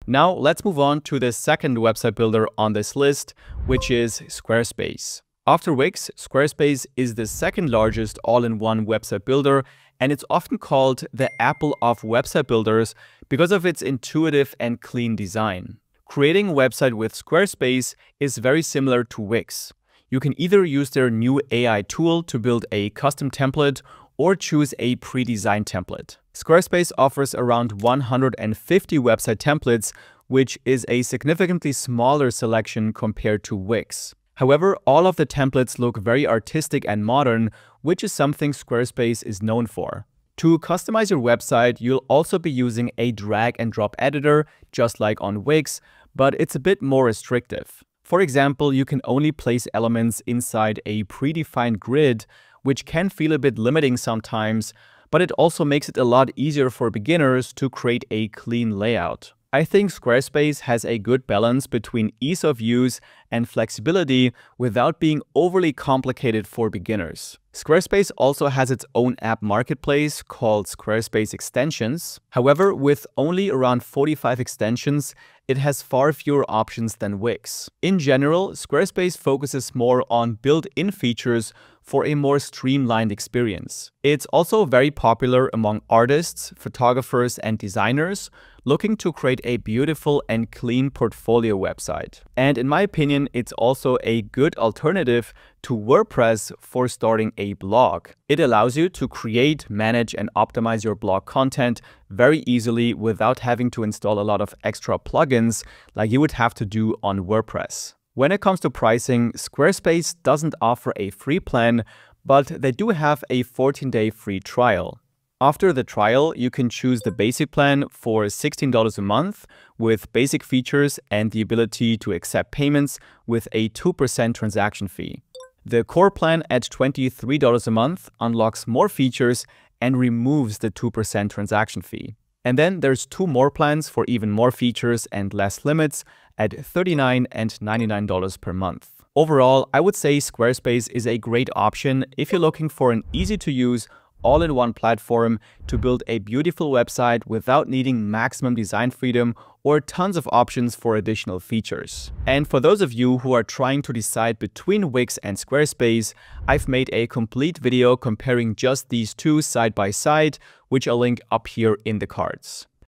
Now let's move on to the second website builder on this list, which is Squarespace. After Wix, Squarespace is the second largest all-in-one website builder, and it's often called the Apple of website builders because of its intuitive and clean design. Creating a website with Squarespace is very similar to Wix. You can either use their new AI tool to build a custom template or choose a pre-designed template. Squarespace offers around 150 website templates, which is a significantly smaller selection compared to Wix. However, all of the templates look very artistic and modern, which is something Squarespace is known for. To customize your website, you'll also be using a drag and drop editor, just like on Wix, but it's a bit more restrictive. For example, you can only place elements inside a predefined grid, which can feel a bit limiting sometimes, but it also makes it a lot easier for beginners to create a clean layout. I think Squarespace has a good balance between ease of use and flexibility without being overly complicated for beginners. Squarespace also has its own app marketplace called Squarespace Extensions. However, with only around 45 extensions, it has far fewer options than Wix. In general, Squarespace focuses more on built-in features for a more streamlined experience. It's also very popular among artists, photographers, and designers looking to create a beautiful and clean portfolio website. And in my opinion, it's also a good alternative to WordPress for starting a blog. It allows you to create, manage, and optimize your blog content very easily without having to install a lot of extra plugins like you would have to do on WordPress. When it comes to pricing, Squarespace doesn't offer a free plan, but they do have a 14-day free trial. After the trial, you can choose the basic plan for $16 a month with basic features and the ability to accept payments with a 2% transaction fee. The core plan at $23 a month unlocks more features and removes the 2% transaction fee. And then there's two more plans for even more features and less limits at $39 and $99 per month. Overall, I would say Squarespace is a great option if you're looking for an easy-to-use, all-in-one platform to build a beautiful website without needing maximum design freedom or tons of options for additional features. And for those of you who are trying to decide between Wix and Squarespace, I've made a complete video comparing just these two side by side, which I'll link up here in the cards.